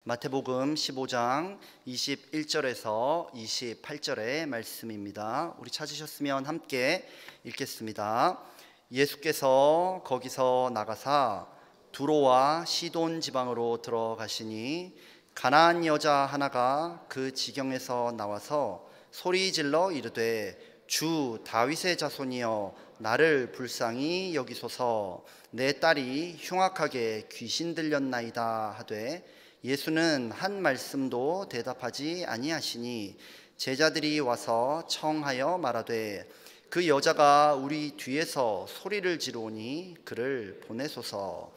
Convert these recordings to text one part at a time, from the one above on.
마태복음 15장 21절에서 28절의 말씀입니다. 우리 찾으셨으면 함께 읽겠습니다. 예수께서 거기서 나가사 두로와 시돈 지방으로 들어가시니 가나안 여자 하나가 그 지경에서 나와서 소리질러 이르되 주 다윗의 자손이여 나를 불쌍히 여기소서. 내 딸이 흉악하게 귀신 들렸나이다 하되 예수는 한 말씀도 대답하지 아니하시니 제자들이 와서 청하여 말하되 그 여자가 우리 뒤에서 소리를 지르오니 그를 보내소서.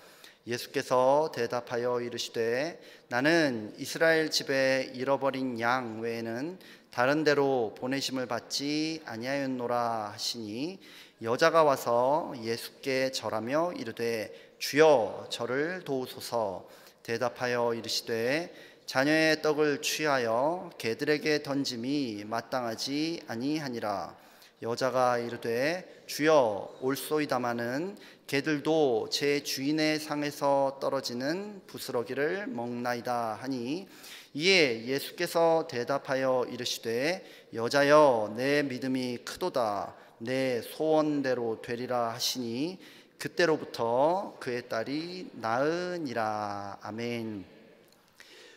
예수께서 대답하여 이르시되 나는 이스라엘 집에 잃어버린 양 외에는 다른 데로 보내심을 받지 아니하였노라 하시니 여자가 와서 예수께 절하며 이르되 주여 저를 도우소서. 대답하여 이르시되 자녀의 떡을 취하여 개들에게 던짐이 마땅하지 아니하니라. 여자가 이르되 주여 올소이다마는 개들도 제 주인의 상에서 떨어지는 부스러기를 먹나이다 하니 이에 예수께서 대답하여 이르시되 여자여 내 믿음이 크도다. 내 소원대로 되리라 하시니 그때로부터 그의 딸이 나으니라. 아멘.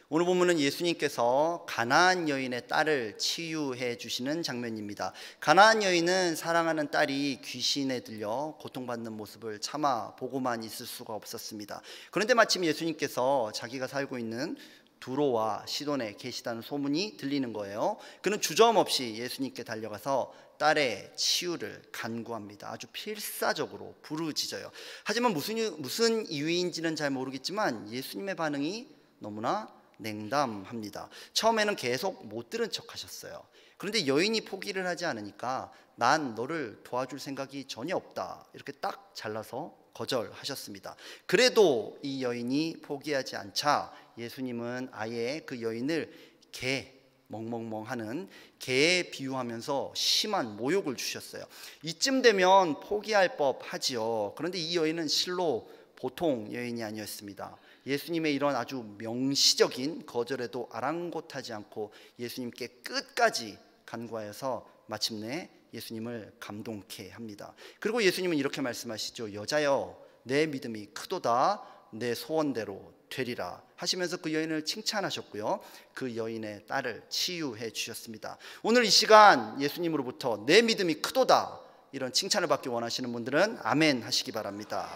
오늘 본문은 예수님께서 가나안 여인의 딸을 치유해 주시는 장면입니다. 가나안 여인은 사랑하는 딸이 귀신에 들려 고통받는 모습을 차마 보고만 있을 수가 없었습니다. 그런데 마침 예수님께서 자기가 살고 있는 두로와 시돈에 계시다는 소문이 들리는 거예요. 그는 주저없이 예수님께 달려가서 딸의 치유를 간구합니다. 아주 필사적으로 부르짖어요. 하지만 무슨 이유인지는 잘 모르겠지만 예수님의 반응이 너무나 냉담합니다. 처음에는 계속 못 들은 척 하셨어요. 그런데 여인이 포기를 하지 않으니까 난 너를 도와줄 생각이 전혀 없다, 이렇게 딱 잘라서 거절하셨습니다. 그래도 이 여인이 포기하지 않자 예수님은 아예 그 여인을 개, 멍멍멍하는 개에 비유하면서 심한 모욕을 주셨어요. 이쯤 되면 포기할 법하지요. 그런데 이 여인은 실로 보통 여인이 아니었습니다. 예수님의 이런 아주 명시적인 거절에도 아랑곳하지 않고 예수님께 끝까지 간구하여서 마침내 예수님을 감동케 합니다. 그리고 예수님은 이렇게 말씀하시죠. 여자여 내 믿음이 크도다. 내 소원대로 되리라 하시면서 그 여인을 칭찬하셨고요. 그 여인의 딸을 치유해 주셨습니다. 오늘 이 시간 예수님으로부터 내 믿음이 크도다 이런 칭찬을 받기 원하시는 분들은 아멘 하시기 바랍니다.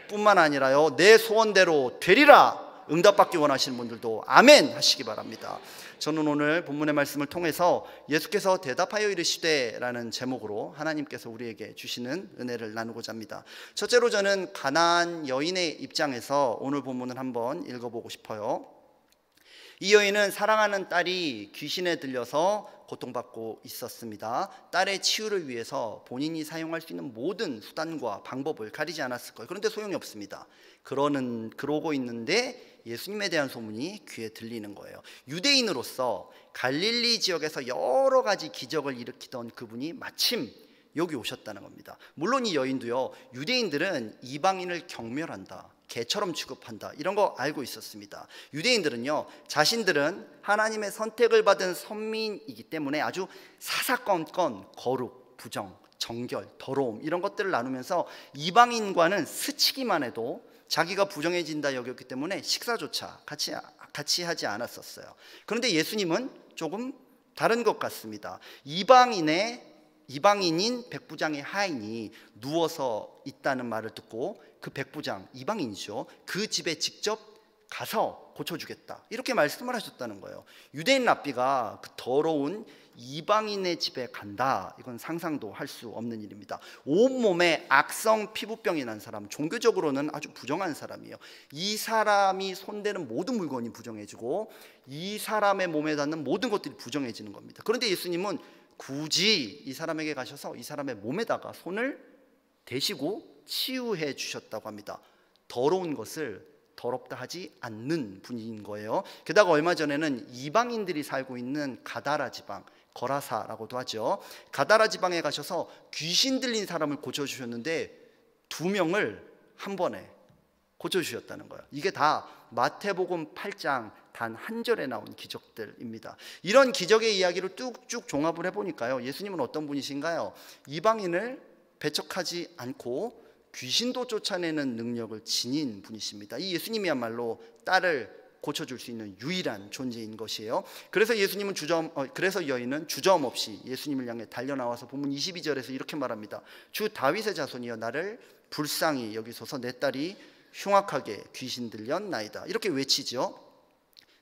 뿐만 아니라요, 내 소원대로 되리라 응답받기 원하시는 분들도 아멘 하시기 바랍니다. 저는 오늘 본문의 말씀을 통해서 예수께서 대답하여 이르시되 라는 제목으로 하나님께서 우리에게 주시는 은혜를 나누고자 합니다. 첫째로 저는 가나안 여인의 입장에서 오늘 본문을 한번 읽어보고 싶어요. 이 여인은 사랑하는 딸이 귀신에 들려서 고통받고 있었습니다. 딸의 치유를 위해서 본인이 사용할 수 있는 모든 수단과 방법을 가리지 않았을 거예요. 그런데 소용이 없습니다. 그러고 있는데 예수님에 대한 소문이 귀에 들리는 거예요. 유대인으로서 갈릴리 지역에서 여러 가지 기적을 일으키던 그분이 마침 여기 오셨다는 겁니다. 물론 이 여인도요, 유대인들은 이방인을 경멸한다, 개처럼 취급한다, 이런 거 알고 있었습니다. 유대인들은요, 자신들은 하나님의 선택을 받은 선민이기 때문에 아주 사사건건 거룩, 부정, 정결, 더러움 이런 것들을 나누면서 이방인과는 스치기만 해도 자기가 부정해진다 여겼기 때문에 식사조차 같이 하지 않았었어요. 그런데 예수님은 조금 다른 것 같습니다. 이방인인 백부장의 하인이 누워서 있다는 말을 듣고 그 백부장, 이방인이죠, 그 집에 직접 가서 고쳐주겠다 이렇게 말씀을 하셨다는 거예요. 유대인 랍비가 그 더러운 이방인의 집에 간다, 이건 상상도 할 수 없는 일입니다. 온몸에 악성 피부병이 난 사람, 종교적으로는 아주 부정한 사람이에요. 이 사람이 손대는 모든 물건이 부정해지고 이 사람의 몸에 닿는 모든 것들이 부정해지는 겁니다. 그런데 예수님은 굳이 이 사람에게 가셔서 이 사람의 몸에다가 손을 대시고 치유해 주셨다고 합니다. 더러운 것을 더럽다 하지 않는 분인 거예요. 게다가 얼마 전에는 이방인들이 살고 있는 가다라 지방, 거라사라고도 하죠, 가다라 지방에 가셔서 귀신 들린 사람을 고쳐주셨는데 2명을 한 번에 고쳐주셨다는 거예요. 이게 다 마태복음 8장 단 한 절에 나온 기적들입니다. 이런 기적의 이야기를 뚝쭉 종합을 해보니까요, 예수님은 어떤 분이신가요? 이방인을 배척하지 않고 귀신도 쫓아내는 능력을 지닌 분이십니다. 이 예수님이야말로 딸을 고쳐줄 수 있는 유일한 존재인 것이에요. 그래서 그래서 여인은 주저없이 예수님을 향해 달려나와서 본문 22절에서 이렇게 말합니다. 주 다윗의 자손이여 나를 불쌍히 여기소서, 내 딸이 흉악하게 귀신 들렸나이다. 이렇게 외치죠.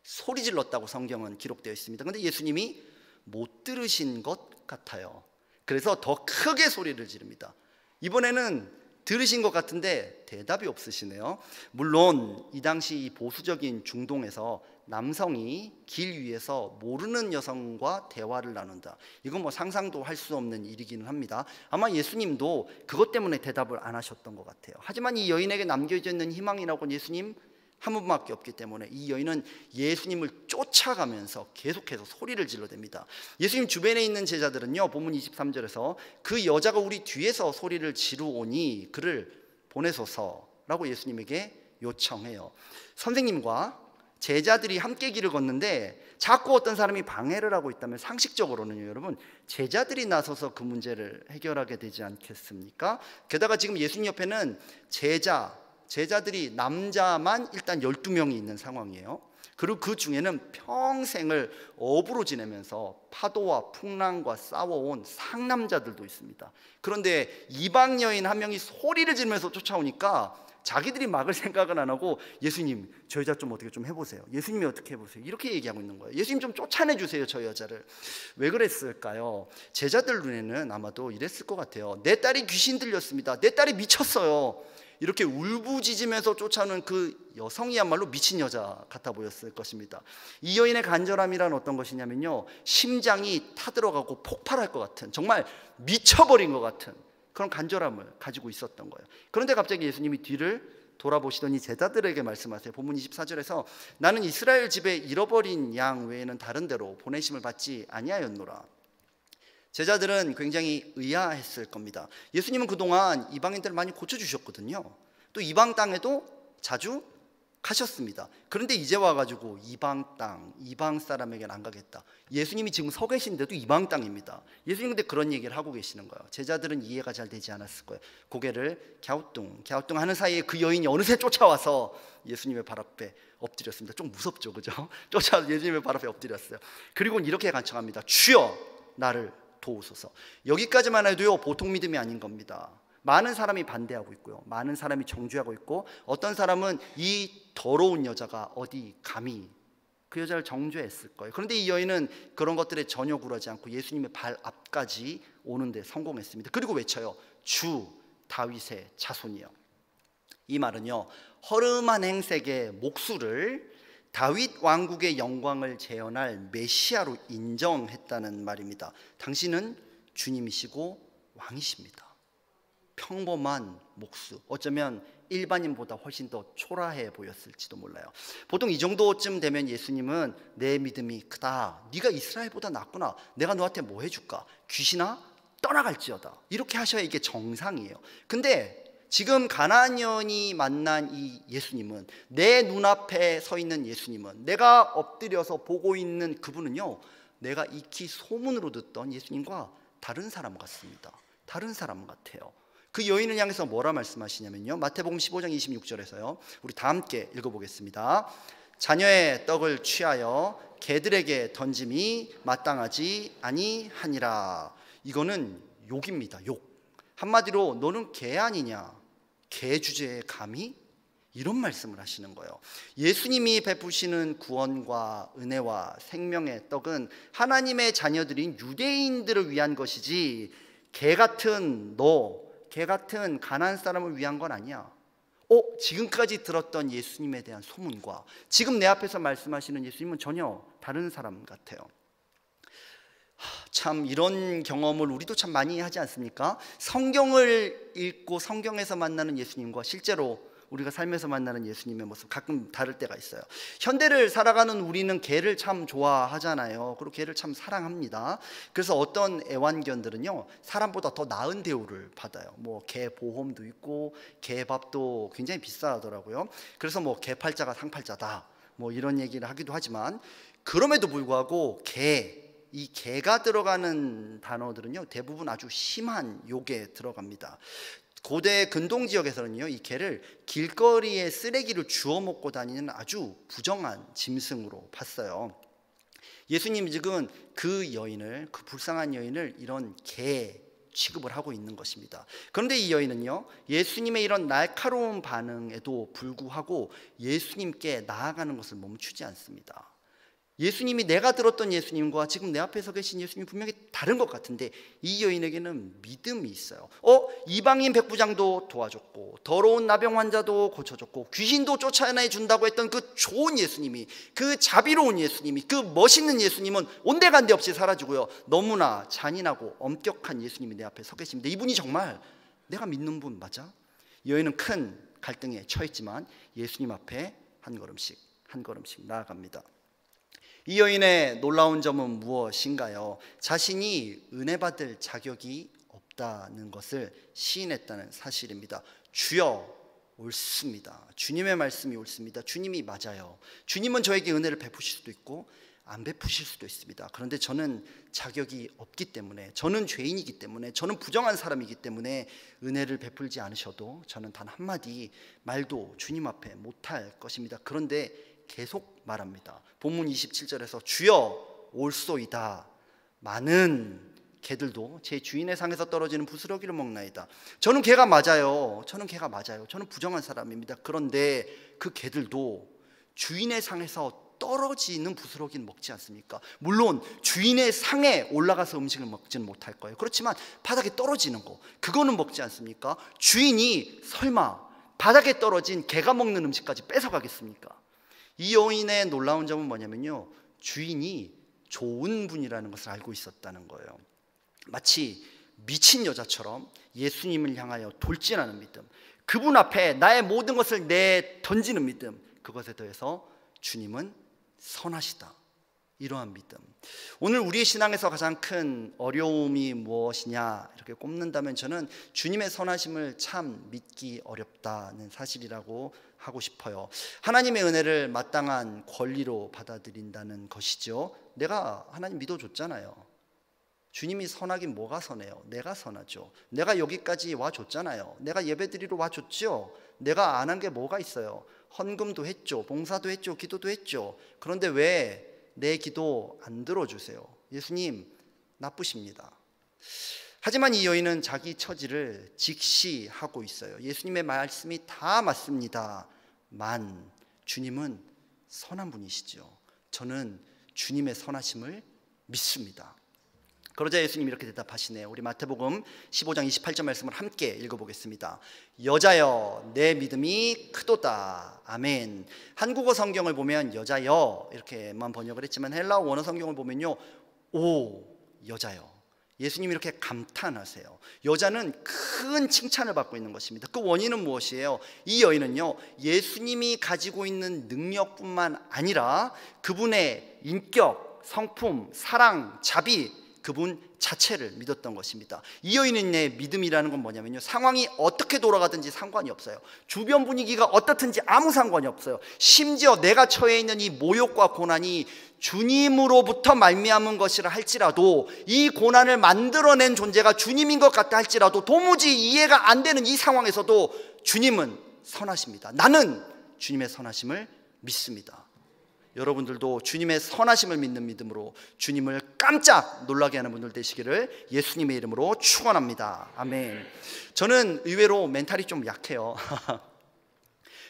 소리 질렀다고 성경은 기록되어 있습니다. 그런데 예수님이 못 들으신 것 같아요. 그래서 더 크게 소리를 지릅니다. 이번에는 들으신 것 같은데 대답이 없으시네요. 물론 이 당시 보수적인 중동에서 남성이 길 위에서 모르는 여성과 대화를 나눈다, 이건 뭐 상상도 할 수 없는 일이기는 합니다. 아마 예수님도 그것 때문에 대답을 안 하셨던 것 같아요. 하지만 이 여인에게 남겨져 있는 희망이라고는 예수님 한 분밖에 없기 때문에 이 여인은 예수님을 쫓아가면서 계속해서 소리를 질러댑니다. 예수님 주변에 있는 제자들은요, 본문 23절에서 그 여자가 우리 뒤에서 소리를 지르오니 그를 보내소서라고 예수님에게 요청해요. 선생님과 제자들이 함께 길을 걷는데 자꾸 어떤 사람이 방해를 하고 있다면 상식적으로는요, 여러분, 제자들이 나서서 그 문제를 해결하게 되지 않겠습니까? 게다가 지금 예수님 옆에는 제자들이 남자만 일단 12명이 있는 상황이에요. 그리고 그 중에는 평생을 어부로 지내면서 파도와 풍랑과 싸워온 상남자들도 있습니다. 그런데 이방 여인 한 명이 소리를 지르면서 쫓아오니까 자기들이 막을 생각은 안 하고 예수님, 저 여자 좀 어떻게 좀 해보세요. 예수님이 어떻게 해보세요. 이렇게 얘기하고 있는 거예요. 예수님 좀 쫓아내주세요, 저 여자를. 왜 그랬을까요? 제자들 눈에는 아마도 이랬을 것 같아요. 내 딸이 귀신 들렸습니다. 내 딸이 미쳤어요. 이렇게 울부짖으면서 쫓아오는 그 여성이야말로 미친 여자 같아 보였을 것입니다. 이 여인의 간절함이란 어떤 것이냐면요, 심장이 타들어가고 폭발할 것 같은, 정말 미쳐버린 것 같은 그런 간절함을 가지고 있었던 거예요. 그런데 갑자기 예수님이 뒤를 돌아보시더니 제자들에게 말씀하세요. 본문 24절에서 나는 이스라엘 집에 잃어버린 양 외에는 다른 데로 보내심을 받지 아니하였노라. 제자들은 굉장히 의아했을 겁니다. 예수님은 그동안 이방인들을 많이 고쳐주셨거든요. 또 이방 땅에도 자주 가셨습니다. 그런데 이제 와가지고 이방 땅, 이방 사람에게는 안 가겠다. 예수님이 지금 서 계신데도 이방 땅입니다. 예수님 근데 그런 얘기를 하고 계시는 거예요. 제자들은 이해가 잘 되지 않았을 거예요. 고개를 갸우뚱 하는 사이에 그 여인이 어느새 쫓아와서 예수님의 발 앞에 엎드렸습니다. 좀 무섭죠, 그죠? 쫓아와서 예수님의 발 앞에 엎드렸어요. 그리고 이렇게 간청합니다. 주여 나를 도우소서. 여기까지만 해도요, 보통 믿음이 아닌 겁니다. 많은 사람이 반대하고 있고요, 많은 사람이 정죄하고 있고, 어떤 사람은 이 더러운 여자가 어디 감히 그 여자를 정죄했을 거예요. 그런데 이 여인은 그런 것들에 전혀 굴하지 않고 예수님의 발 앞까지 오는데 성공했습니다. 그리고 외쳐요. 주 다윗의 자손이요. 이 말은요, 허름한 행색의 목수를 다윗 왕국의 영광을 재현할 메시아로 인정했다는 말입니다. 당신은 주님이시고 왕이십니다. 평범한 목수, 어쩌면 일반인보다 훨씬 더 초라해 보였을지도 몰라요. 보통 이 정도쯤 되면 예수님은 내 믿음이 크다, 네가 이스라엘보다 낫구나, 내가 너한테 뭐 해줄까, 귀신아 떠나갈지어다, 이렇게 하셔야 이게 정상이에요. 근데 지금 가나안 여인이 만난 이 예수님은, 내 눈앞에 서 있는 예수님은, 내가 엎드려서 보고 있는 그분은요, 내가 익히 소문으로 듣던 예수님과 다른 사람 같습니다. 다른 사람 같아요. 그 여인을 향해서 뭐라 말씀하시냐면요, 마태복음 15장 26절에서요. 우리 다 함께 읽어보겠습니다. 자녀의 떡을 취하여 개들에게 던짐이 마땅하지 아니하니라. 이거는 욕입니다. 욕. 한마디로 너는 개 아니냐, 개 주제에 감히? 이런 말씀을 하시는 거예요. 예수님이 베푸시는 구원과 은혜와 생명의 떡은 하나님의 자녀들인 유대인들을 위한 것이지 개 같은 가나안 사람을 위한 건 아니야. 지금까지 들었던 예수님에 대한 소문과 지금 내 앞에서 말씀하시는 예수님은 전혀 다른 사람 같아요. 참 이런 경험을 우리도 참 많이 하지 않습니까? 성경을 읽고 성경에서 만나는 예수님과 실제로 우리가 삶에서 만나는 예수님의 모습 가끔 다를 때가 있어요. 현대를 살아가는 우리는 개를 참 좋아하잖아요. 그리고 개를 참 사랑합니다. 그래서 어떤 애완견들은요, 사람보다 더 나은 대우를 받아요. 뭐 개 보험도 있고 개 밥도 굉장히 비싸더라고요. 그래서 뭐 개 팔자가 상팔자다, 뭐 이런 얘기를 하기도 하지만, 그럼에도 불구하고 이 개가 들어가는 단어들은요 대부분 아주 심한 욕에 들어갑니다. 고대 근동 지역에서는요 이 개를 길거리에 쓰레기를 주워 먹고 다니는 아주 부정한 짐승으로 봤어요. 예수님 지금 그 불쌍한 여인을 이런 개 취급을 하고 있는 것입니다. 그런데 이 여인은요 예수님의 이런 날카로운 반응에도 불구하고 예수님께 나아가는 것을 멈추지 않습니다. 예수님이, 내가 들었던 예수님과 지금 내 앞에 서 계신 예수님이 분명히 다른 것 같은데 이 여인에게는 믿음이 있어요. 이방인 백부장도 도와줬고 더러운 나병 환자도 고쳐줬고 귀신도 쫓아내 준다고 했던 그 좋은 예수님이, 그 자비로운 예수님이, 그 멋있는 예수님은 온데간데 없이 사라지고요 너무나 잔인하고 엄격한 예수님이 내 앞에 서 계십니다. 이분이 정말 내가 믿는 분 맞아? 여인은 큰 갈등에 처했지만 예수님 앞에 한 걸음씩 나아갑니다. 이 여인의 놀라운 점은 무엇인가요? 자신이 은혜 받을 자격이 없다는 것을 시인했다는 사실입니다. 주여, 옳습니다. 주님의 말씀이 옳습니다. 주님이 맞아요. 주님은 저에게 은혜를 베푸실 수도 있고 안 베푸실 수도 있습니다. 그런데 저는 자격이 없기 때문에, 저는 죄인이기 때문에, 저는 부정한 사람이기 때문에 은혜를 베풀지 않으셔도 저는 단 한마디 말도 주님 앞에 못할 것입니다. 그런데 계속 말합니다. 본문 27절에서 주여 올소이다. 많은 개들도 제 주인의 상에서 떨어지는 부스러기를 먹나이다. 저는 개가 맞아요. 저는 부정한 사람입니다. 그런데 그 개들도 주인의 상에서 떨어지는 부스러기는 먹지 않습니까? 물론 주인의 상에 올라가서 음식을 먹지는 못할 거예요. 그렇지만 바닥에 떨어지는 거, 그거는 먹지 않습니까? 주인이 설마 바닥에 떨어진 개가 먹는 음식까지 뺏어가겠습니까? 이 여인의 놀라운 점은 뭐냐면요 주인이 좋은 분이라는 것을 알고 있었다는 거예요. 마치 미친 여자처럼 예수님을 향하여 돌진하는 믿음, 그분 앞에 나의 모든 것을 내던지는 믿음, 그것에 더해서 주님은 선하시다, 이러한 믿음. 오늘 우리의 신앙에서 가장 큰 어려움이 무엇이냐 이렇게 꼽는다면 저는 주님의 선하심을 참 믿기 어렵다는 사실이라고 하고 싶어요. 하나님의 은혜를 마땅한 권리로 받아들인다는 것이죠. 내가 하나님 믿어줬잖아요. 주님이 선하긴 뭐가 선해요? 내가 선하죠. 내가 여기까지 와줬잖아요. 내가 예배드리러 와줬죠. 내가 안 한 게 뭐가 있어요? 헌금도 했죠. 봉사도 했죠. 기도도 했죠. 그런데 왜 내 기도 안 들어주세요? 예수님 나쁘십니다. 하지만 이 여인은 자기 처지를 직시하고 있어요. 예수님의 말씀이 다 맞습니다만 주님은 선한 분이시죠. 저는 주님의 선하심을 믿습니다. 그러자 예수님이 이렇게 대답하시네요. 우리 마태복음 15장 28절 말씀을 함께 읽어보겠습니다. 여자여 내 믿음이 크도다. 아멘. 한국어 성경을 보면 여자여 이렇게만 번역을 했지만 헬라어 원어 성경을 보면요 오 여자여, 예수님이 이렇게 감탄하세요. 여자는 큰 칭찬을 받고 있는 것입니다. 그 원인은 무엇이에요? 이 여인은요 예수님이 가지고 있는 능력뿐만 아니라 그분의 인격, 성품, 사랑, 자비, 그분 자체를 믿었던 것입니다. 이 여인의 믿음이라는 건 뭐냐면요 상황이 어떻게 돌아가든지 상관이 없어요. 주변 분위기가 어떻든지 아무 상관이 없어요. 심지어 내가 처해 있는 이 모욕과 고난이 주님으로부터 말미암은 것이라 할지라도, 이 고난을 만들어낸 존재가 주님인 것 같다 할지라도 도무지 이해가 안 되는 이 상황에서도 주님은 선하십니다. 나는 주님의 선하심을 믿습니다. 여러분들도 주님의 선하심을 믿는 믿음으로 주님을 깜짝 놀라게 하는 분들 되시기를 예수님의 이름으로 축원합니다. 아멘. 저는 의외로 멘탈이 좀 약해요.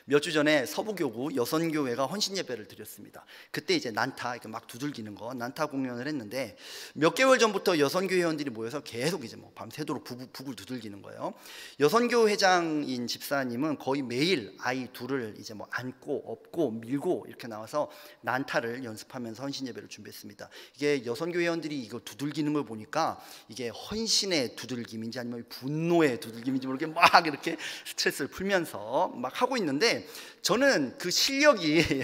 몇 주 전에 서부교구 여선교회가 헌신예배를 드렸습니다. 그때 이제 난타 이렇게 막 두들기는 거, 난타 공연을 했는데 몇 개월 전부터 여선교회 회원들이 모여서 계속 이제 뭐 밤새도록 북을 두들기는 거예요. 여선교 회장인 집사님은 거의 매일 아이 둘을 이제 뭐 안고 업고 밀고 이렇게 나와서 난타를 연습하면서 헌신예배를 준비했습니다. 이게 여선교 회원들이 이거 두들기는 걸 보니까 이게 헌신의 두들김인지 아니면 분노의 두들김인지 모르게 막 이렇게 스트레스를 풀면서 막 하고 있는데 저는 그 실력이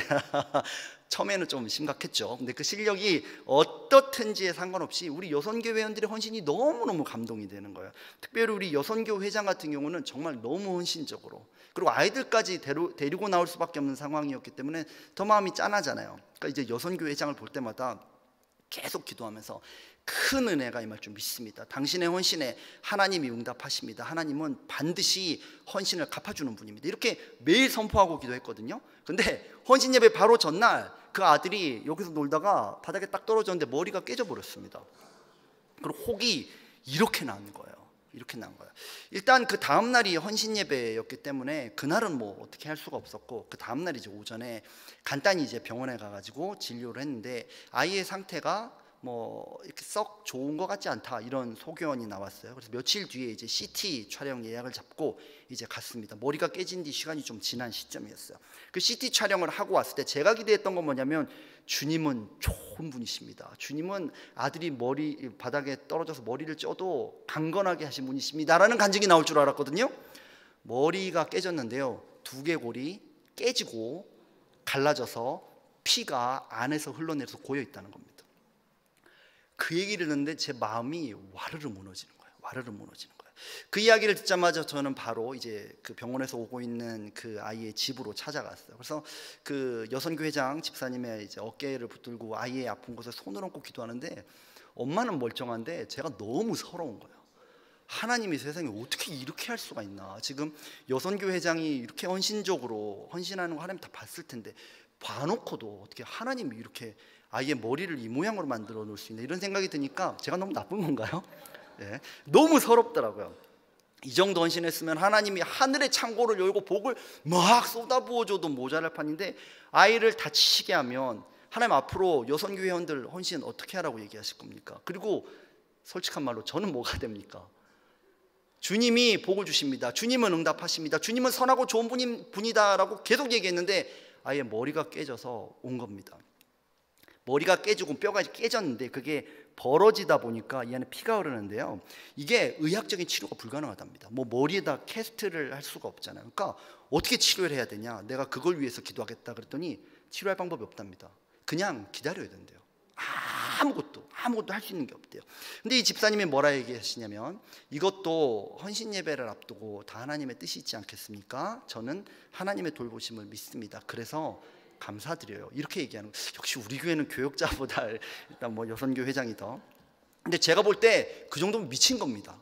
처음에는 좀 심각했죠. 근데 그 실력이 어떻든지에 상관없이 우리 여선교 회원들의 헌신이 너무너무 감동이 되는 거예요. 특별히 우리 여선교 회장 같은 경우는 정말 너무 헌신적으로, 그리고 아이들까지 데리고 나올 수밖에 없는 상황이었기 때문에 더 마음이 짠하잖아요. 그러니까 이제 여선교 회장을 볼 때마다 계속 기도하면서 큰 은혜가 임할 줄 믿습니다. 당신의 헌신에 하나님이 응답하십니다. 하나님은 반드시 헌신을 갚아주는 분입니다. 이렇게 매일 선포하고 기도했거든요. 근데 헌신 예배 바로 전날 그 아들이 여기서 놀다가 바닥에 딱 떨어졌는데 머리가 깨져버렸습니다. 그리고 혹이 이렇게 난 거예요. 이렇게 난 거예요. 일단 그 다음 날이 헌신 예배였기 때문에 그날은 뭐 어떻게 할 수가 없었고, 그 다음 날 이제 오전에 간단히 이제 병원에 가가지고 진료를 했는데 아이의 상태가 뭐 이렇게 썩 좋은 것 같지 않다, 이런 소견이 나왔어요. 그래서 며칠 뒤에 이제 CT 촬영 예약을 잡고 이제 갔습니다. 머리가 깨진 뒤 시간이 좀 지난 시점이었어요. 그 CT 촬영을 하고 왔을 때 제가 기대했던 건 뭐냐면, 주님은 좋은 분이십니다. 주님은 아들이 머리 바닥에 떨어져서 머리를 쪄도 강건하게 하신 분이십니다라는 간증이 나올 줄 알았거든요. 머리가 깨졌는데요, 두개골이 깨지고 갈라져서 피가 안에서 흘러내려서 고여 있다는 겁니다. 그 얘기를 듣는데 제 마음이 와르르 무너지는 거예요. 와르르 무너지는 거예요. 그 이야기를 듣자마자 저는 바로 이제 그 병원에서 오고 있는 그 아이의 집으로 찾아갔어요. 그래서 그 여선교 회장 집사님의 이제 어깨를 붙들고 아이의 아픈 곳에 손을 얹고 기도하는데, 엄마는 멀쩡한데 제가 너무 서러운 거예요. 하나님이 세상에 어떻게 이렇게 할 수가 있나. 지금 여선교 회장이 이렇게 헌신적으로 헌신하는 거 하나님 다 봤을 텐데, 봐놓고도 어떻게 하나님이 이렇게 아이의 머리를 이 모양으로 만들어 놓을 수 있나, 이런 생각이 드니까 제가 너무 나쁜 건가요? 네. 너무 서럽더라고요. 이 정도 헌신했으면 하나님이 하늘의 창고를 열고 복을 막 쏟아부어줘도 모자랄 판인데, 아이를 다치시게 하면 하나님 앞으로 여선교 회원들 헌신 어떻게 하라고 얘기하실 겁니까? 그리고 솔직한 말로 저는 뭐가 됩니까? 주님이 복을 주십니다. 주님은 응답하십니다. 주님은 선하고 좋은 분이다라고 계속 얘기했는데 아예 머리가 깨져서 온 겁니다. 머리가 깨지고 뼈가 깨졌는데 그게 벌어지다 보니까 이 안에 피가 흐르는데요, 이게 의학적인 치료가 불가능하답니다. 뭐 머리에다 캐스트를 할 수가 없잖아요. 그러니까 어떻게 치료를 해야 되냐, 내가 그걸 위해서 기도하겠다 그랬더니 치료할 방법이 없답니다. 그냥 기다려야 된대요. 아무것도 할 수 있는 게 없대요. 근데 이 집사님이 뭐라 얘기하시냐면, 이것도 헌신 예배를 앞두고 다 하나님의 뜻이 있지 않겠습니까? 저는 하나님의 돌보심을 믿습니다. 그래서 감사드려요. 이렇게 얘기하는 거예요. 역시 우리 교회는 교역자보다 일단 뭐 여선교 회장이 더. 근데 제가 볼 때 그 정도면 미친 겁니다.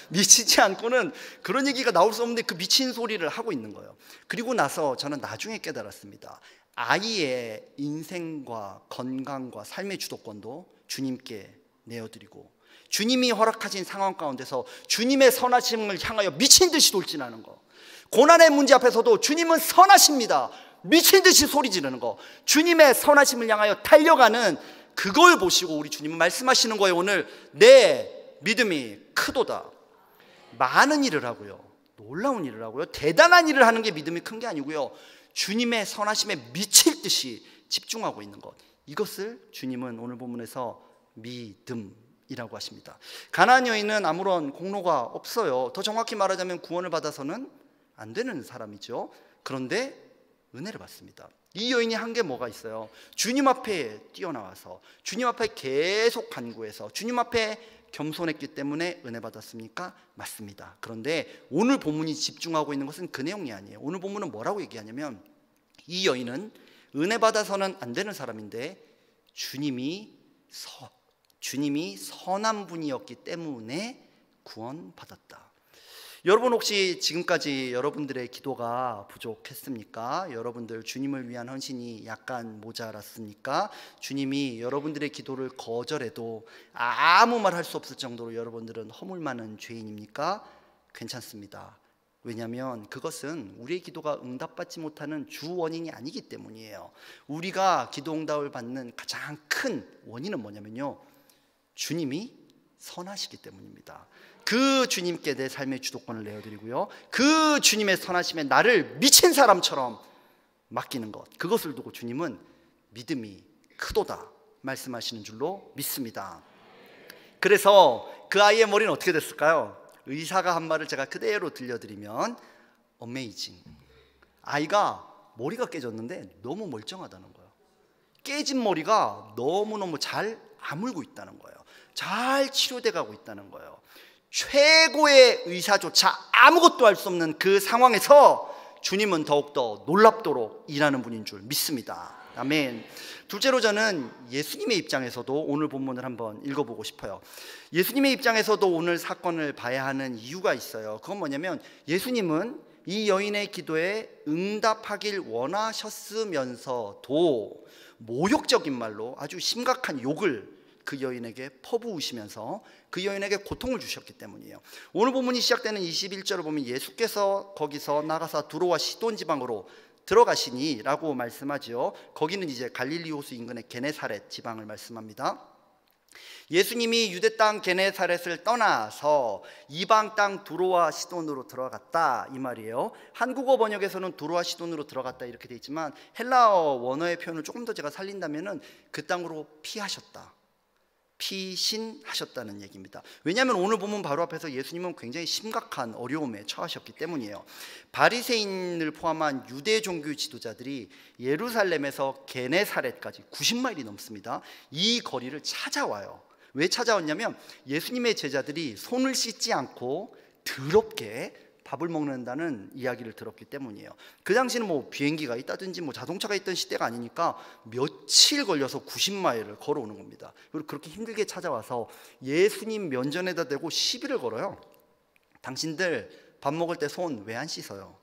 미치지 않고는 그런 얘기가 나올 수 없는데 그 미친 소리를 하고 있는 거예요. 그리고 나서 저는 나중에 깨달았습니다. 아이의 인생과 건강과 삶의 주도권도 주님께 내어드리고, 주님이 허락하신 상황 가운데서 주님의 선하심을 향하여 미친 듯이 돌진하는 거, 고난의 문제 앞에서도 주님은 선하십니다, 미친 듯이 소리 지르는 거, 주님의 선하심을 향하여 달려가는 그걸 보시고 우리 주님은 말씀하시는 거예요. 오늘 내 믿음이 크도다. 많은 일을 하고요, 놀라운 일을 하고요, 대단한 일을 하는 게 믿음이 큰 게 아니고요, 주님의 선하심에 미칠 듯이 집중하고 있는 것, 이것을 주님은 오늘 본문에서 믿음이라고 하십니다. 가나안 여인은 아무런 공로가 없어요. 더 정확히 말하자면 구원을 받아서는 안 되는 사람이죠. 그런데 은혜를 받습니다. 이 여인이 한 게 뭐가 있어요? 주님 앞에 뛰어나와서 주님 앞에 계속 간구해서 주님 앞에 겸손했기 때문에 은혜 받았습니까? 맞습니다. 그런데 오늘 본문이 집중하고 있는 것은 그 내용이 아니에요. 오늘 본문은 뭐라고 얘기하냐면, 이 여인은 은혜 받아서는 안 되는 사람인데 주님이 선한 분이었기 때문에 구원받았다. 여러분 혹시 지금까지 여러분들의 기도가 부족했습니까? 여러분들 주님을 위한 헌신이 약간 모자랐습니까? 주님이 여러분들의 기도를 거절해도 아무 말 할 수 없을 정도로 여러분들은 허물 많은 죄인입니까? 괜찮습니다. 왜냐하면 그것은 우리의 기도가 응답받지 못하는 주 원인이 아니기 때문이에요. 우리가 기도 응답을 받는 가장 큰 원인은 뭐냐면요, 주님이 선하시기 때문입니다. 그 주님께 내 삶의 주도권을 내어드리고요, 그 주님의 선하심에 나를 미친 사람처럼 맡기는 것, 그것을 두고 주님은 믿음이 크도다 말씀하시는 줄로 믿습니다. 그래서 그 아이의 머리는 어떻게 됐을까요? 의사가 한 말을 제가 그대로 들려드리면 어메이징. 아이가 머리가 깨졌는데 너무 멀쩡하다는 거예요. 깨진 머리가 너무너무 잘 아물고 있다는 거예요. 잘 치료돼 가고 있다는 거예요. 최고의 의사조차 아무것도 할 수 없는 그 상황에서 주님은 더욱더 놀랍도록 일하는 분인 줄 믿습니다. 아멘. 둘째로 저는 예수님의 입장에서도 오늘 본문을 한번 읽어보고 싶어요. 예수님의 입장에서도 오늘 사건을 봐야 하는 이유가 있어요. 그건 뭐냐면 예수님은 이 여인의 기도에 응답하길 원하셨으면서도 모욕적인 말로 아주 심각한 욕을 그 여인에게 퍼부으시면서 그 여인에게 고통을 주셨기 때문이에요. 오늘 본문이 시작되는 21절을 보면 예수께서 거기서 나가사 두로와 시돈 지방으로 들어가시니 라고 말씀하죠. 거기는 이제 갈릴리 호수 인근의 게네사렛 지방을 말씀합니다. 예수님이 유대 땅 게네사렛을 떠나서 이방 땅 두로와 시돈으로 들어갔다 이 말이에요. 한국어 번역에서는 두로와 시돈으로 들어갔다 이렇게 돼 있지만 헬라어 원어의 표현을 조금 더 제가 살린다면은 그 땅으로 피하셨다, 피신하셨다는 얘기입니다. 왜냐하면 오늘 보면 바로 앞에서 예수님은 굉장히 심각한 어려움에 처하셨기 때문이에요. 바리새인을 포함한 유대 종교 지도자들이 예루살렘에서 게네사렛까지 90마일이 넘습니다. 이 거리를 찾아와요. 왜 찾아왔냐면 예수님의 제자들이 손을 씻지 않고 더럽게 밥을 먹는다는 이야기를 들었기 때문이에요. 그 당시는 뭐 비행기가 있다든지 뭐 자동차가 있던 시대가 아니니까 며칠 걸려서 90마일을 걸어오는 겁니다. 그리고 그렇게 힘들게 찾아와서 예수님 면전에다 대고 시비를 걸어요. 당신들 밥 먹을 때 손 왜 안 씻어요?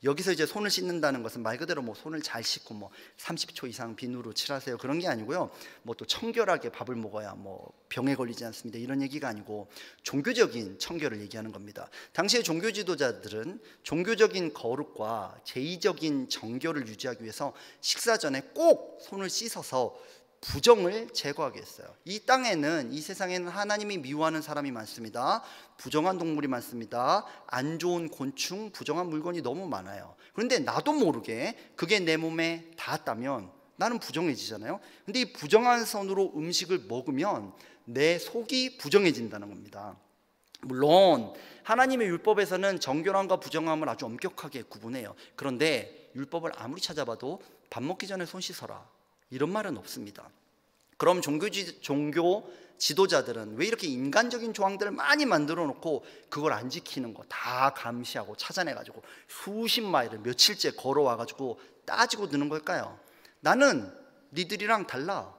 여기서 이제 손을 씻는다는 것은 말 그대로 뭐 손을 잘 씻고 뭐 30초 이상 비누로 칠하세요 그런 게 아니고요. 뭐 또 청결하게 밥을 먹어야 뭐 병에 걸리지 않습니다 이런 얘기가 아니고 종교적인 청결을 얘기하는 겁니다. 당시의 종교 지도자들은 종교적인 거룩과 제의적인 정결을 유지하기 위해서 식사 전에 꼭 손을 씻어서 부정을 제거하게 했어요. 이 땅에는, 이 세상에는 하나님이 미워하는 사람이 많습니다. 부정한 동물이 많습니다. 안 좋은 곤충, 부정한 물건이 너무 많아요. 그런데 나도 모르게 그게 내 몸에 닿았다면 나는 부정해지잖아요. 근데 이 부정한 손으로 음식을 먹으면 내 속이 부정해진다는 겁니다. 물론 하나님의 율법에서는 정결함과 부정함을 아주 엄격하게 구분해요. 그런데 율법을 아무리 찾아봐도 밥 먹기 전에 손 씻어라 이런 말은 없습니다. 그럼 종교 지도자들은 왜 이렇게 인간적인 조항들을 많이 만들어 놓고 그걸 안 지키는 거 다 감시하고 찾아내가지고 수십 마일을 며칠째 걸어와가지고 따지고 드는 걸까요? 나는 니들이랑 달라.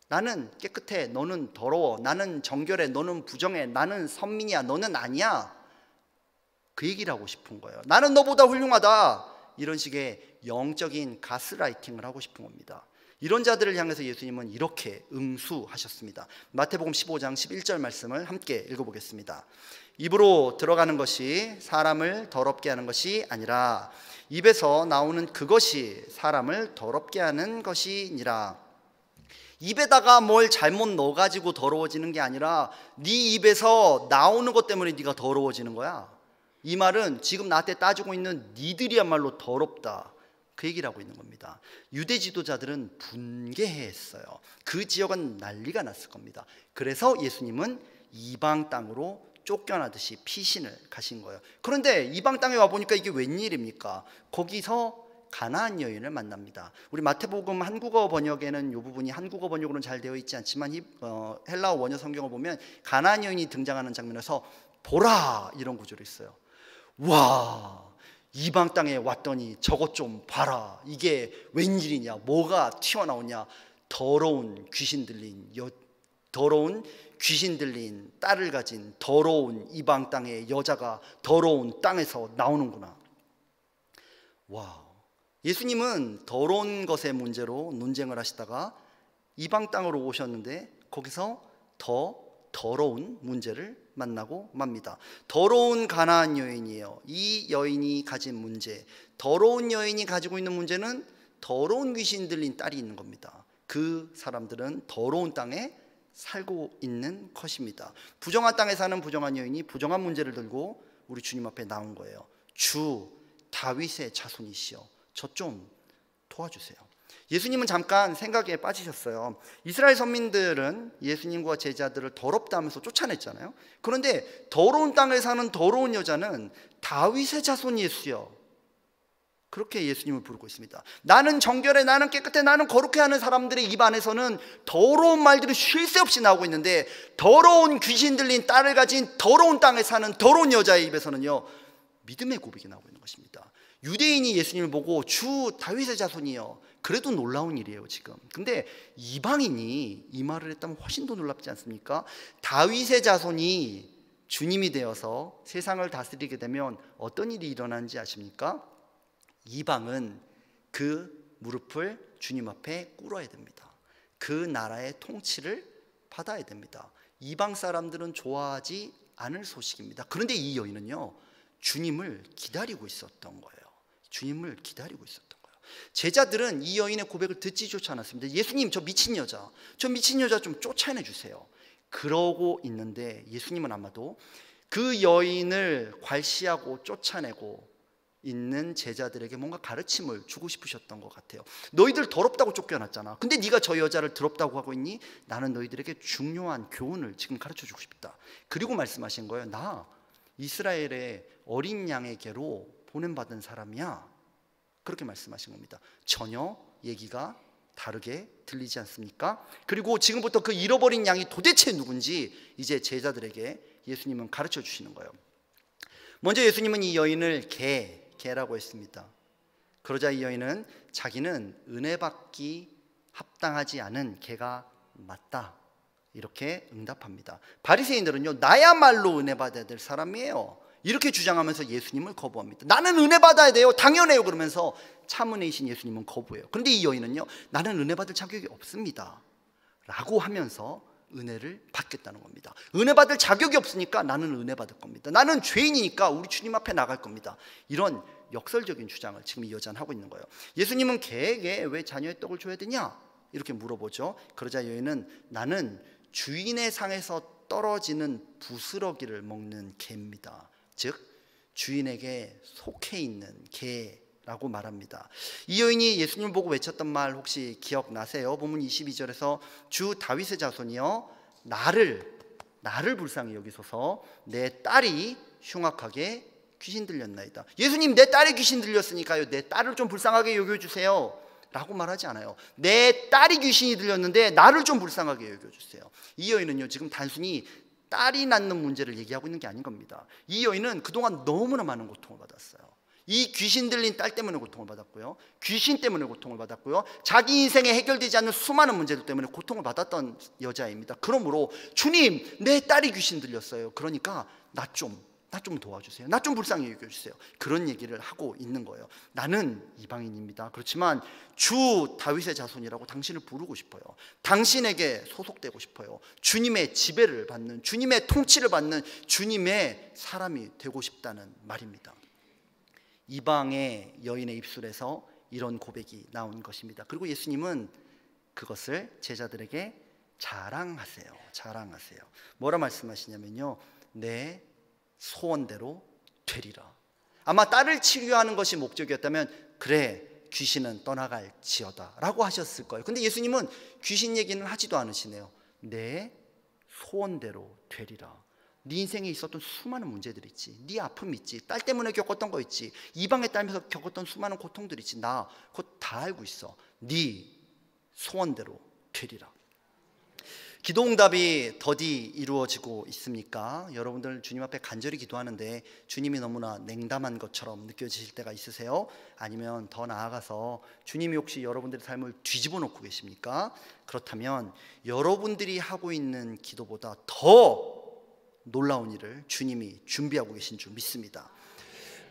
나는 깨끗해. 너는 더러워. 나는 정결해. 너는 부정해. 나는 선민이야. 너는 아니야. 그 얘기를 하고 싶은 거예요. 나는 너보다 훌륭하다. 이런 식의 영적인 가스라이팅을 하고 싶은 겁니다. 이런 자들을 향해서 예수님은 이렇게 응수하셨습니다. 마태복음 15장 11절 말씀을 함께 읽어보겠습니다. 입으로 들어가는 것이 사람을 더럽게 하는 것이 아니라 입에서 나오는 그것이 사람을 더럽게 하는 것이니라. 입에다가 뭘 잘못 넣어가지고 더러워지는 게 아니라 네 입에서 나오는 것 때문에 네가 더러워지는 거야. 이 말은 지금 나한테 따지고 있는 니들이야말로 더럽다 그 얘기를 하고 있는 겁니다. 유대 지도자들은 분개했어요. 그 지역은 난리가 났을 겁니다. 그래서 예수님은 이방 땅으로 쫓겨나듯이 피신을 가신 거예요. 그런데 이방 땅에 와보니까 이게 웬일입니까? 거기서 가나안 여인을 만납니다. 우리 마태복음 한국어 번역에는 이 부분이 한국어 번역으로는 잘 되어 있지 않지만 헬라어 원어 성경을 보면 가나안 여인이 등장하는 장면에서 보라 이런 구절이 있어요. 와, 이방 땅에 왔더니 저것 좀 봐라. 이게 웬일이냐? 뭐가 튀어나오냐? 더러운 귀신 들린 딸을 가진 더러운 이방 땅의 여자가 더러운 땅에서 나오는구나. 와, 예수님은 더러운 것의 문제로 논쟁을 하시다가 이방 땅으로 오셨는데 거기서 더 더러운 문제를 만나고 맙니다. 더러운 가나안 여인이에요. 이 여인이 가진 문제, 더러운 여인이 가지고 있는 문제는 더러운 귀신 들린 딸이 있는 겁니다. 그 사람들은 더러운 땅에 살고 있는 것입니다. 부정한 땅에 사는 부정한 여인이 부정한 문제를 들고 우리 주님 앞에 나온 거예요. 주 다윗의 자손이시여 저 좀 도와주세요. 예수님은 잠깐 생각에 빠지셨어요. 이스라엘 선민들은 예수님과 제자들을 더럽다 하면서 쫓아냈잖아요. 그런데 더러운 땅에 사는 더러운 여자는 다윗의 자손 예수여 그렇게 예수님을 부르고 있습니다. 나는 정결해, 나는 깨끗해, 나는 거룩해 하는 사람들의 입 안에서는 더러운 말들이 쉴 새 없이 나오고 있는데, 더러운 귀신 들린 딸을 가진 더러운 땅에 사는 더러운 여자의 입에서는요, 믿음의 고백이 나오고 있는 것입니다. 유대인이 예수님을 보고 주 다윗의 자손이요, 그래도 놀라운 일이에요 지금. 근데 이방인이 이 말을 했다면 훨씬 더 놀랍지 않습니까? 다윗의 자손이 주님이 되어서 세상을 다스리게 되면 어떤 일이 일어나는지 아십니까? 이방은 그 무릎을 주님 앞에 꿇어야 됩니다. 그 나라의 통치를 받아야 됩니다. 이방 사람들은 좋아하지 않을 소식입니다. 그런데 이 여인은요, 주님을 기다리고 있었던 거예요. 주님을 기다리고 있었던 거예요. 제자들은 이 여인의 고백을 듣지조차 않았습니다. 예수님, 저 미친 여자 좀 쫓아내 주세요. 그러고 있는데 예수님은 아마도 그 여인을 괄시하고 쫓아내고 있는 제자들에게 뭔가 가르침을 주고 싶으셨던 것 같아요. 너희들 더럽다고 쫓겨났잖아. 근데 네가 저 여자를 더럽다고 하고 있니? 나는 너희들에게 중요한 교훈을 지금 가르쳐 주고 싶다. 그리고 말씀하신 거예요. 나 이스라엘의 어린 양에게로 보냄받은 사람이야. 그렇게 말씀하신 겁니다. 전혀 얘기가 다르게 들리지 않습니까? 그리고 지금부터 그 잃어버린 양이 도대체 누군지 이제 제자들에게 예수님은 가르쳐 주시는 거예요. 먼저 예수님은 이 여인을 개라고 했습니다. 그러자 이 여인은 자기는 은혜 받기 합당하지 않은 개가 맞다, 이렇게 응답합니다. 바리새인들은요, 나야말로 은혜 받아야 될 사람이에요, 이렇게 주장하면서 예수님을 거부합니다. 나는 은혜 받아야 돼요, 당연해요, 그러면서 참은혜이신 예수님은 거부해요. 그런데 이 여인은요, 나는 은혜 받을 자격이 없습니다 라고 하면서 은혜를 받겠다는 겁니다. 은혜 받을 자격이 없으니까 나는 은혜 받을 겁니다. 나는 죄인이니까 우리 주님 앞에 나갈 겁니다. 이런 역설적인 주장을 지금 이 여자는 하고 있는 거예요. 예수님은 개에게 왜 자녀의 떡을 줘야 되냐? 이렇게 물어보죠. 그러자 여인은 나는 주인의 상에서 떨어지는 부스러기를 먹는 개입니다. 즉 주인에게 속해 있는 개라고 말합니다. 이 여인이 예수님을 보고 외쳤던 말 혹시 기억나세요? 본문 22절에서 주 다윗의 자손이여 나를 불쌍히 여기소서, 내 딸이 흉악하게 귀신 들렸나이다. 예수님, 내 딸이 귀신 들렸으니까요, 내 딸을 좀 불쌍하게 여겨주세요 라고 말하지 않아요. 내 딸이 귀신이 들렸는데 나를 좀 불쌍하게 여겨주세요. 이 여인은요, 지금 단순히 딸이 낳는 문제를 얘기하고 있는 게 아닌 겁니다. 이 여인은 그동안 너무나 많은 고통을 받았어요. 이 귀신 들린 딸 때문에 고통을 받았고요, 귀신 때문에 고통을 받았고요, 자기 인생에 해결되지 않는 수많은 문제들 때문에 고통을 받았던 여자입니다. 그러므로 주님, 내 딸이 귀신 들렸어요. 그러니까 나 좀 도와주세요. 나 좀 불쌍히 여겨주세요. 그런 얘기를 하고 있는 거예요. 나는 이방인입니다. 그렇지만 주 다윗의 자손이라고 당신을 부르고 싶어요. 당신에게 소속되고 싶어요. 주님의 지배를 받는, 주님의 통치를 받는 주님의 사람이 되고 싶다는 말입니다. 이방의 여인의 입술에서 이런 고백이 나온 것입니다. 그리고 예수님은 그것을 제자들에게 자랑하세요. 뭐라 말씀하시냐면요, 내 소원대로 되리라. 아마 딸을 치료하는 것이 목적이었다면 그래, 귀신은 떠나갈지어다 라고 하셨을 거예요. 근데 예수님은 귀신 얘기는 하지도 않으시네요. 내 소원대로 되리라. 네 인생에 있었던 수많은 문제들이 있지, 네 아픔이 있지, 딸 때문에 겪었던 거 있지, 이방에 따르면서 겪었던 수많은 고통들이 있지, 나 그거 다 알고 있어. 네 소원대로 되리라. 기도 응답이 더디 이루어지고 있습니까? 여러분들 주님 앞에 간절히 기도하는데 주님이 너무나 냉담한 것처럼 느껴지실 때가 있으세요? 아니면 더 나아가서 주님이 혹시 여러분들의 삶을 뒤집어 놓고 계십니까? 그렇다면 여러분들이 하고 있는 기도보다 더 놀라운 일을 주님이 준비하고 계신 줄 믿습니다.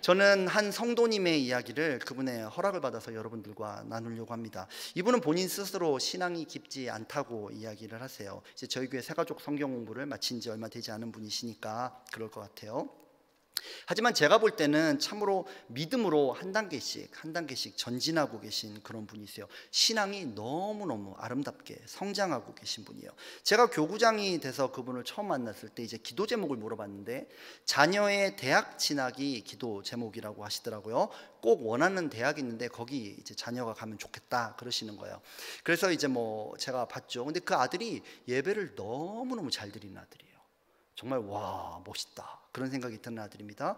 저는 한 성도님의 이야기를 그분의 허락을 받아서 여러분들과 나누려고 합니다. 이분은 본인 스스로 신앙이 깊지 않다고 이야기를 하세요. 이제 저희 교회 새가족 성경 공부를 마친 지 얼마 되지 않은 분이시니까 그럴 것 같아요. 하지만 제가 볼 때는 참으로 믿음으로 한 단계씩 전진하고 계신 그런 분이세요. 신앙이 너무너무 아름답게 성장하고 계신 분이에요. 제가 교구장이 돼서 그분을 처음 만났을 때 이제 기도 제목을 물어봤는데 자녀의 대학 진학이 기도 제목이라고 하시더라고요. 꼭 원하는 대학이 있는데 거기 이제 자녀가 가면 좋겠다 그러시는 거예요. 그래서 이제 뭐 제가 봤죠. 근데 그 아들이 예배를 너무너무 잘 드리는 아들이에요. 정말 와, 멋있다. 그런 생각이 드는 아들입니다.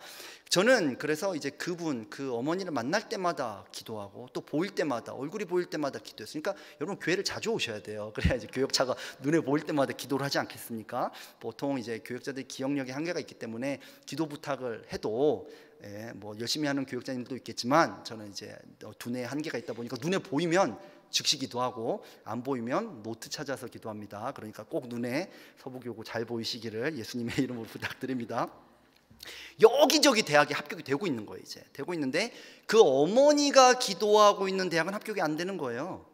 저는 그래서 이제 그분, 그 어머니를 만날 때마다 기도하고 또 보일 때마다, 얼굴이 보일 때마다 기도했어요. 그러니까 여러분 교회를 자주 오셔야 돼요. 그래야 이제 교역차가 눈에 보일 때마다 기도를 하지 않겠습니까? 보통 이제 교역자들이 기억력에 한계가 있기 때문에 기도 부탁을 해도 뭐 열심히 하는 교역자님들도 있겠지만 저는 이제 두뇌에 한계가 있다 보니까 눈에 보이면 즉시 기도하고 안 보이면 노트 찾아서 기도합니다. 그러니까 꼭 눈에 서부교고 잘 보이시기를 예수님의 이름으로 부탁드립니다. 여기저기 대학에 합격이 되고 있는 거예요. 이제 되고 있는데 그 어머니가 기도하고 있는 대학은 합격이 안 되는 거예요.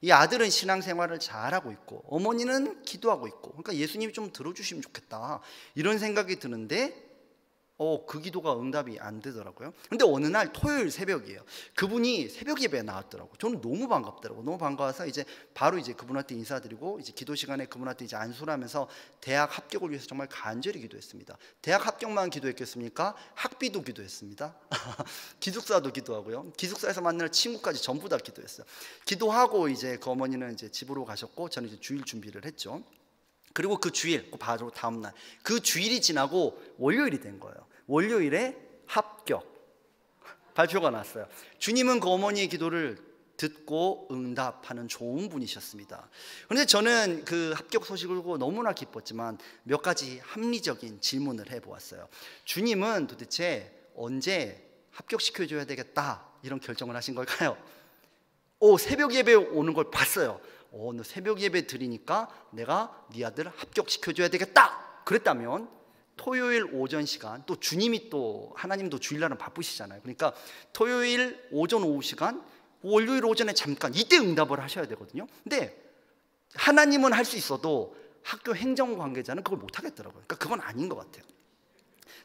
이 아들은 신앙생활을 잘하고 있고 어머니는 기도하고 있고, 그러니까 예수님이 좀 들어주시면 좋겠다 이런 생각이 드는데 그 기도가 응답이 안 되더라고요. 근데 어느 날 토요일 새벽이에요. 그분이 새벽 예배에 나왔더라고요. 저는 너무 반갑더라고요. 너무 반가워서 이제 바로 이제 그분한테 인사드리고 이제 기도 시간에 그분한테 이제 안수를 하면서 대학 합격을 위해서 정말 간절히 기도했습니다. 대학 합격만 기도했겠습니까? 학비도 기도했습니다. 기숙사도 기도하고요. 기숙사에서 만날 친구까지 전부 다 기도했어요. 기도하고 이제 그 어머니는 이제 집으로 가셨고 저는 이제 주일 준비를 했죠. 그리고 그 주일, 바로 다음 날, 그 주일이 지나고 월요일이 된 거예요. 월요일에 합격 발표가 났어요. 주님은 그 어머니의 기도를 듣고 응답하는 좋은 분이셨습니다. 그런데 저는 그 합격 소식을 보고 너무나 기뻤지만 몇 가지 합리적인 질문을 해보았어요. 주님은 도대체 언제 합격시켜줘야 되겠다 이런 결정을 하신 걸까요? 새벽 예배 오는 걸 봤어요. 너 새벽 예배 드리니까 내가 네 아들 합격시켜줘야 되겠다 그랬다면 토요일 오전 시간, 또 주님이 또 하나님도 주일날은 바쁘시잖아요. 그러니까 토요일 오전 오후 시간, 월요일 오전에 잠깐 이때 응답을 하셔야 되거든요. 근데 하나님은 할 수 있어도 학교 행정 관계자는 그걸 못 하겠더라고요. 그러니까 그건 아닌 것 같아요.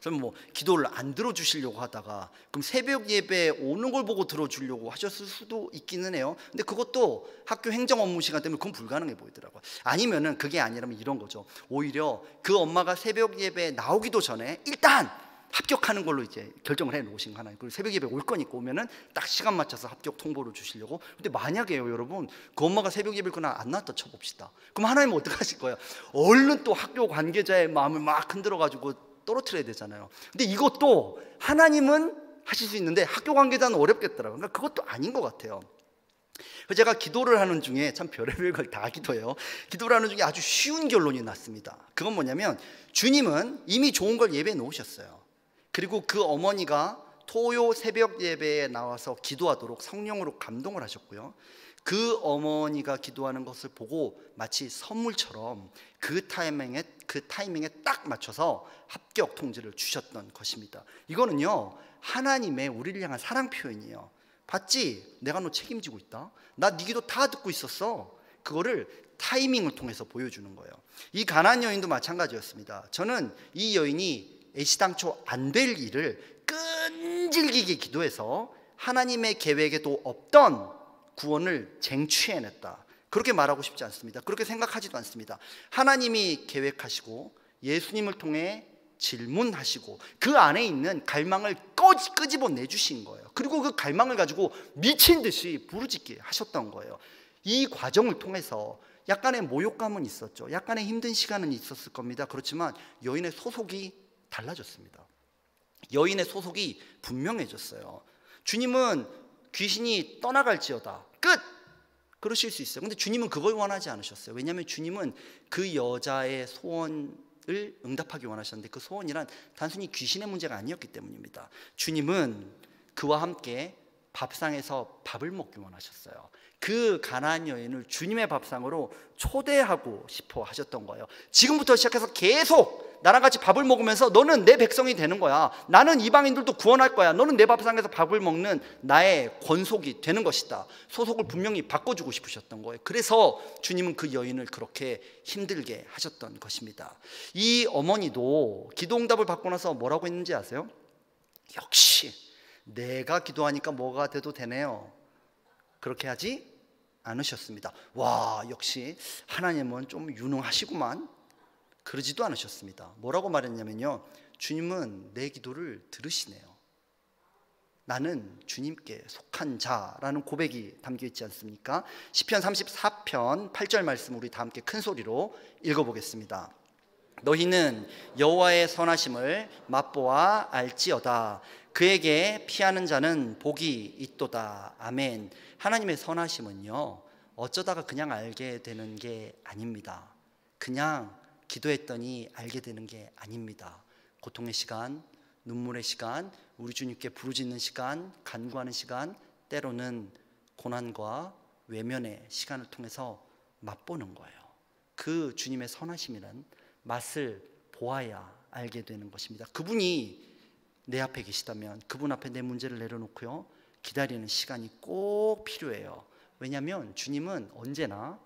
그럼 뭐 기도를 안 들어주시려고 하다가 그럼 새벽 예배 오는 걸 보고 들어주려고 하셨을 수도 있기는 해요. 근데 그것도 학교 행정 업무 시간 때문에 그건 불가능해 보이더라고요. 아니면은 그게 아니라면 이런 거죠. 오히려 그 엄마가 새벽 예배 나오기도 전에 일단 합격하는 걸로 이제 결정을 해 놓으신 거 하나예요. 그리고 새벽 예배 올 거니까 오면은 딱 시간 맞춰서 합격 통보를 주시려고. 근데 만약에요 여러분, 그 엄마가 새벽 예배를 그날 안 나왔다 쳐봅시다. 그럼 하나님은 어떻게 하실 거예요? 얼른 또 학교 관계자의 마음을 막 흔들어 가지고 떨어뜨려야 되잖아요. 근데 이것도 하나님은 하실 수 있는데 학교 관계자는 어렵겠더라고요. 그러니까 그것도 아닌 것 같아요. 제가 기도를 하는 중에 참 별의별 걸 다 기도해요. 기도를 하는 중에 아주 쉬운 결론이 났습니다. 그건 뭐냐면 주님은 이미 좋은 걸 예배해 놓으셨어요. 그리고 그 어머니가 토요 새벽 예배에 나와서 기도하도록 성령으로 감동을 하셨고요. 그 어머니가 기도하는 것을 보고 마치 선물처럼 그 타이밍에 딱 맞춰서 합격 통지를 주셨던 것입니다. 이거는요 하나님의 우리를 향한 사랑 표현이에요. 봤지? 내가 너 책임지고 있다. 나 네 기도 다 듣고 있었어. 그거를 타이밍을 통해서 보여주는 거예요. 이 가나안 여인도 마찬가지였습니다. 저는 이 여인이 애시당초 안 될 일을 끈질기게 기도해서 하나님의 계획에도 없던 구원을 쟁취해냈다, 그렇게 말하고 싶지 않습니다. 그렇게 생각하지도 않습니다. 하나님이 계획하시고 예수님을 통해 질문하시고 그 안에 있는 갈망을 끄집어 내주신 거예요. 그리고 그 갈망을 가지고 미친 듯이 부르짖게 하셨던 거예요. 이 과정을 통해서 약간의 모욕감은 있었죠. 약간의 힘든 시간은 있었을 겁니다. 그렇지만 여인의 소속이 달라졌습니다. 여인의 소속이 분명해졌어요. 주님은 귀신이 떠나갈지어다 끝! 그러실 수 있어요. 근데 주님은 그걸 원하지 않으셨어요. 왜냐하면 주님은 그 여자의 소원을 응답하기 원하셨는데 그 소원이란 단순히 귀신의 문제가 아니었기 때문입니다. 주님은 그와 함께 밥상에서 밥을 먹기 원하셨어요. 그 가나안 여인을 주님의 밥상으로 초대하고 싶어 하셨던 거예요. 지금부터 시작해서 계속 나랑 같이 밥을 먹으면서 너는 내 백성이 되는 거야. 나는 이방인들도 구원할 거야. 너는 내 밥상에서 밥을 먹는 나의 권속이 되는 것이다. 소속을 분명히 바꿔주고 싶으셨던 거예요. 그래서 주님은 그 여인을 그렇게 힘들게 하셨던 것입니다. 이 어머니도 기도응답을 받고 나서 뭐라고 했는지 아세요? 역시 내가 기도하니까 뭐가 돼도 되네요. 그렇게 하지 않으셨습니다. 와, 역시 하나님은 좀 유능하시구만. 그러지도 않으셨습니다. 뭐라고 말했냐면요, 주님은 내 기도를 들으시네요. 나는 주님께 속한 자라는 고백이 담겨 있지 않습니까? 시편 34편 8절 말씀 우리 다 함께 큰 소리로 읽어보겠습니다. 너희는 여호와의 선하심을 맛보아 알지어다. 그에게 피하는 자는 복이 있도다. 아멘. 하나님의 선하심은요, 어쩌다가 그냥 알게 되는 게 아닙니다. 그냥 기도했더니 알게 되는 게 아닙니다. 고통의 시간, 눈물의 시간, 우리 주님께 부르짖는 시간, 간구하는 시간, 때로는 고난과 외면의 시간을 통해서 맛보는 거예요. 그 주님의 선하심이란 맛을 보아야 알게 되는 것입니다. 그분이 내 앞에 계시다면 그분 앞에 내 문제를 내려놓고요, 기다리는 시간이 꼭 필요해요. 왜냐하면 주님은 언제나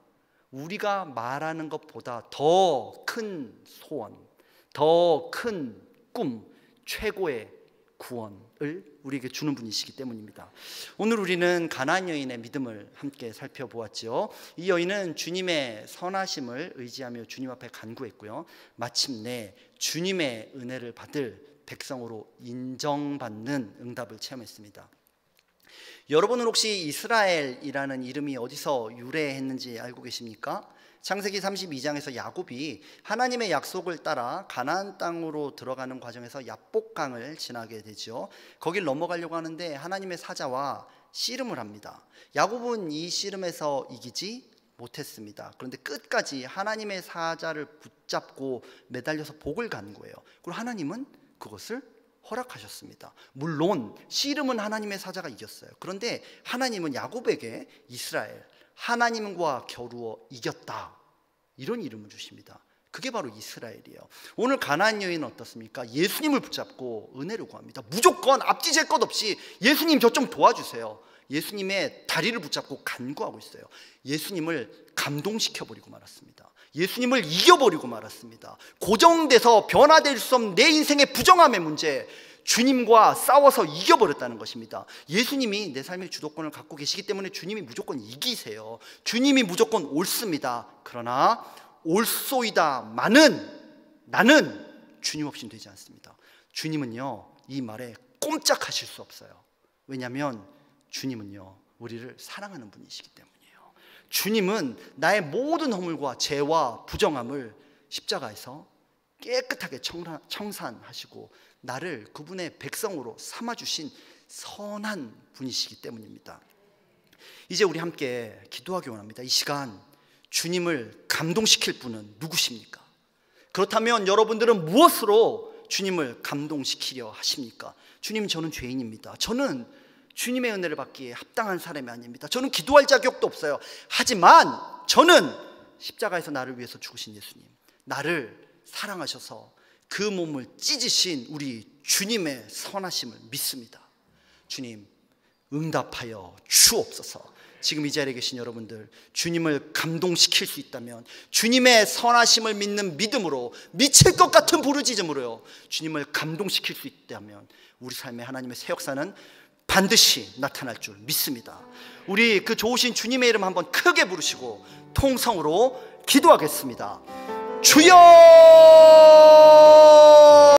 우리가 말하는 것보다 더 큰 소원, 더 큰 꿈, 최고의 구원을 우리에게 주는 분이시기 때문입니다. 오늘 우리는 가나안 여인의 믿음을 함께 살펴보았죠. 이 여인은 주님의 선하심을 의지하며 주님 앞에 간구했고요, 마침내 주님의 은혜를 받을 백성으로 인정받는 응답을 체험했습니다. 여러분은 혹시 이스라엘이라는 이름이 어디서 유래했는지 알고 계십니까? 창세기 32장에서 야곱이 하나님의 약속을 따라 가나안 땅으로 들어가는 과정에서 야복강을 지나게 되죠. 거길 넘어가려고 하는데 하나님의 사자와 씨름을 합니다. 야곱은 이 씨름에서 이기지 못했습니다. 그런데 끝까지 하나님의 사자를 붙잡고 매달려서 복을 간구해요. 그리고 하나님은 그것을 허락하셨습니다. 물론 씨름은 하나님의 사자가 이겼어요. 그런데 하나님은 야곱에게 이스라엘, 하나님과 겨루어 이겼다, 이런 이름을 주십니다. 그게 바로 이스라엘이에요. 오늘 가나안 여인은 어떻습니까? 예수님을 붙잡고 은혜를 구합니다. 무조건 앞뒤질 것 없이 예수님 저 좀 도와주세요. 예수님의 다리를 붙잡고 간구하고 있어요. 예수님을 감동시켜버리고 말았습니다. 예수님을 이겨버리고 말았습니다. 고정돼서 변화될 수 없는 내 인생의 부정함의 문제, 주님과 싸워서 이겨버렸다는 것입니다. 예수님이 내 삶의 주도권을 갖고 계시기 때문에 주님이 무조건 이기세요. 주님이 무조건 옳습니다. 그러나 옳소이다마는 나는 주님 없이는 되지 않습니다. 주님은요, 이 말에 꼼짝하실 수 없어요. 왜냐하면 주님은요, 우리를 사랑하는 분이시기 때문이에요. 주님은 나의 모든 허물과 죄와 부정함을 십자가에서 깨끗하게 청산하시고 나를 그분의 백성으로 삼아주신 선한 분이시기 때문입니다. 이제 우리 함께 기도하기 원합니다. 이 시간 주님을 감동시킬 분은 누구십니까? 그렇다면 여러분들은 무엇으로 주님을 감동시키려 하십니까? 주님, 저는 죄인입니다. 저는 주님의 은혜를 받기에 합당한 사람이 아닙니다. 저는 기도할 자격도 없어요. 하지만 저는 십자가에서 나를 위해서 죽으신 예수님, 나를 사랑하셔서 그 몸을 찢으신 우리 주님의 선하심을 믿습니다. 주님, 응답하여 주옵소서. 지금 이 자리에 계신 여러분들, 주님을 감동시킬 수 있다면 주님의 선하심을 믿는 믿음으로, 미칠 것 같은 부르짖음으로요, 주님을 감동시킬 수 있다면 우리 삶에 하나님의 새 역사는 반드시 나타날 줄 믿습니다. 우리 그 좋으신 주님의 이름 한번 크게 부르시고 통성으로 기도하겠습니다. 주여!